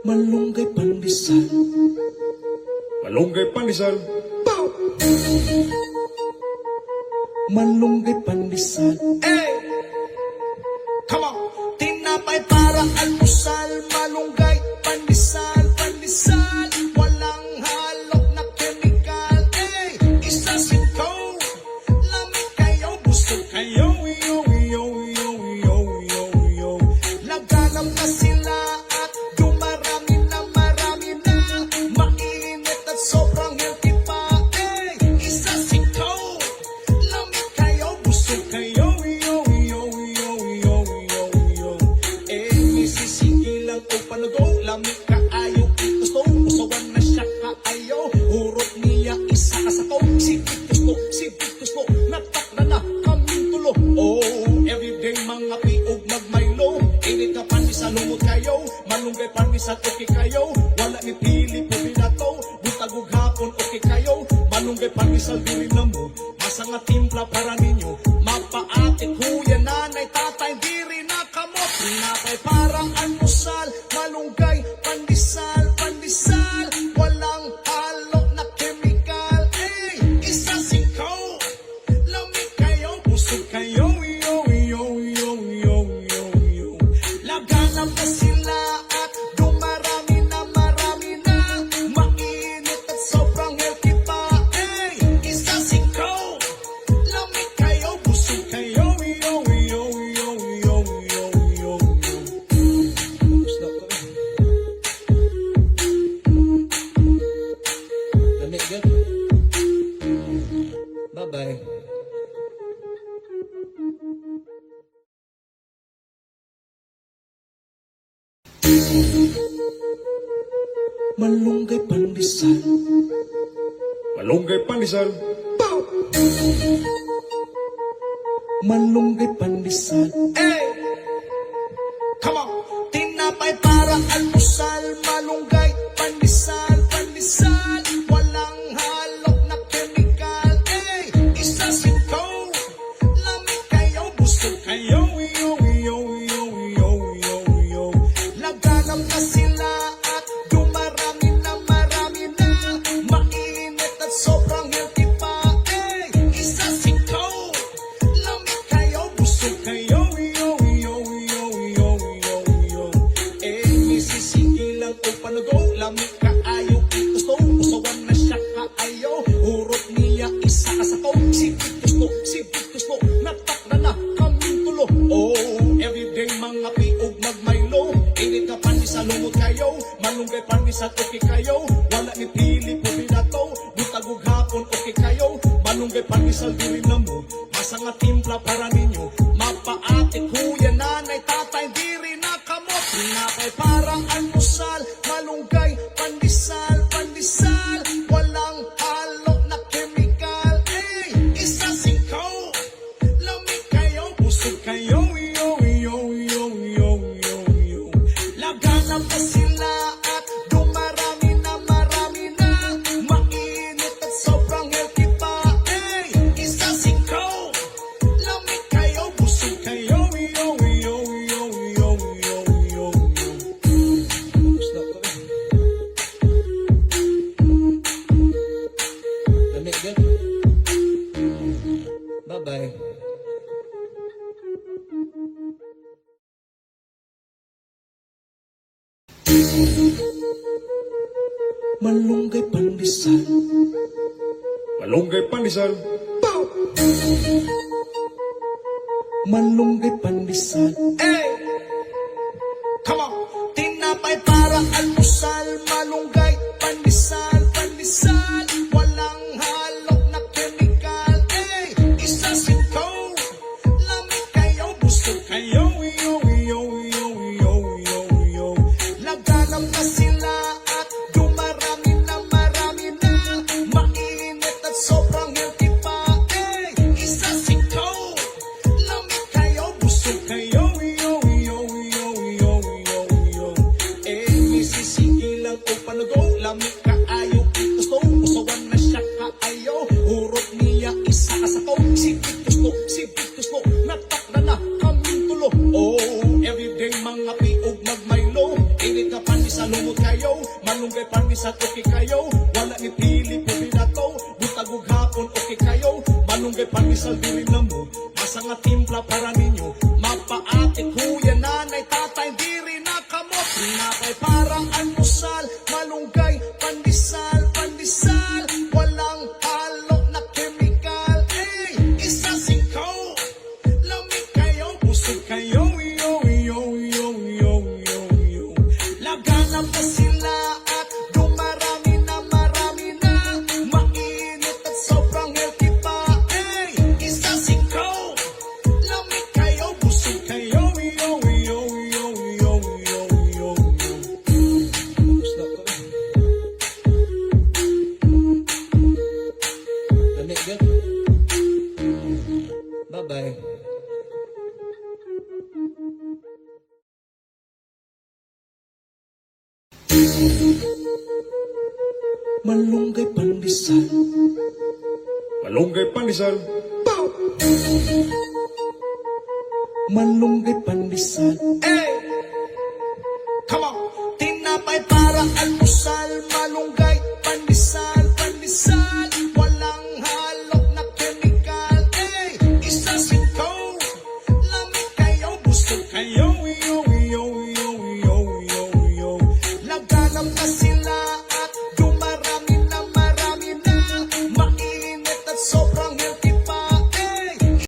Malunggay pandesal. Malunggay pandesal. Malunggay pandesal. Hey! Come on! Tinapay para almusal, malunggay, pandesal, pandesal. Walang halok na chemical. Hey! Isa sitko, lamig kayo, busog kayo. Yo, yo, yo, yo, yo, yo. Laganap na sila at dumarami na marami na. Mainit at sobrang healthy pa. Hey! Isa sitko, lamig kayo, busog kayo. Yo, yo, yo, yo, yo, yo. Eh, misisigilan o panago, lamig ka ayaw gusto. Usawan na siya kaayo, hurot niya isa kasato. Si gusto, natakna na kaming tulo. Oh, everyday mga piog magmaylo. Init na pandesal, lumot kayo. Malunggay pandesal, okay kayo. Wala ni pili, puli na to. Butagog hapon, okay kayo. Malunggay pandesal, diri na mo. Masanga timpla para ninyo. Mapaate, kuya, nanay, tatay, diri na kamot. Tinapay parang almusal, malunggay, pandesal, pandesal. Walang halok na chemical. Hey, isa singko, lamig kayo, busog kayo. Yo, yo, yo, yo, yo, yo. Laganap na sila at dumarami na marami na. Mainit at sobrang healthy pa. Hey, isa singko, lamig kayo, busog kayo. Yo, yo, yo, yo, yo, yo, yo. Gusto ko. Lamig gan. Bye-bye. Malunggay pandesal. Malunggay pandesal. Malunggay pandesal. Hey! Come on! Tinapay para almusal, malunggay, pandesal, pandesal. Walang halok na chemical. Hey! Isa sitko, lamig kayo, busog kayo. Yo, yo, yo, yo, yo, yo. Laganap na sila at dumarami na marami na. Mainit at sobrang healthy pa. Hey! Isa sitko, lamig kayo, busog kayo. Yo, yo, yo, yo, yo, yo. Eh, misisigilan o panago, lamig ka ayaw gusto. Usawan na siya kaayo, hurot niya isa kasato. Si gusto, natakna na kaming tulo. Oh, everyday mga piog magmaylo. Init na pandesal, lumot kayo. Malunggay pandesal, okay kayo. Wala ni pili, puli na to. Butagog hapon, okay kayo. Malunggay pandesal, diri na mo. Masanga timpla para ninyo. Mapaate, kuya, nanay, tatay, diri na kamot. Tinapay parang almusal, malunggay, pandesal, pandesal. Walang halok na chemical. Hey, isa singko, lamig kayo, busog kayo. Yo, yo, yo, yo, yo, yo. Laganap na sila at dumarami na marami na. Mainit at sobrang healthy pa. Hey, isa singko, lamig kayo, busog kayo. Yo, yo, yo, yo, yo, yo, yo. Gusto ko. Lamig gan. Bye-bye. Malunggay pandesal. Malunggay pandesal. Malunggay pandesal. Hey! Come on! Tinapay para almusal, malunggay, pandesal, pandesal. Walang halok na chemical. Hey! Isa sitko, lamig kayo, busog kayo. Yo, yo, yo, yo, yo, yo. Laganap na sila at dumarami na marami na. Mainit at sobrang healthy pa. Hey! Isa sitko, lamig kayo, busog kayo. Yo, yo, yo, yo, yo, yo. Eh, misisigilan o panago, lamig ka ayaw gusto. Usawan na siya kaayo, hurot niya isa kasato. Si gusto, natakna na kaming tulo. Oh, everyday mga Malunggay pandesal, okay kayo. Wala ni pili po binato. Butagog hapon, okay kayo. Malunggay pandesal, diri na mo. Masa nga timpla para ninyo. Mapaate, kuya, nanay, tatay, diri na kamot. Tinapay parang almusal. Malunggay pandesal, pandesal. Walang halo na chemical. Ay, isa sikaw. Lamig kayo, busog kayo. Yo, yo, yo, yo, yo, yo. Laganap na sila at dumarami na marami na. Mainit at sobrang healthy pa. Ay, isa sikaw. Lamig kayo, busog kayo. Yo, yo, yo, yo, yo, yo, yo. Tapos na ko. Lamig yan. Bye-bye. Malunggay pandesal. Malunggay pandesal. Malunggay pandesal. Hey!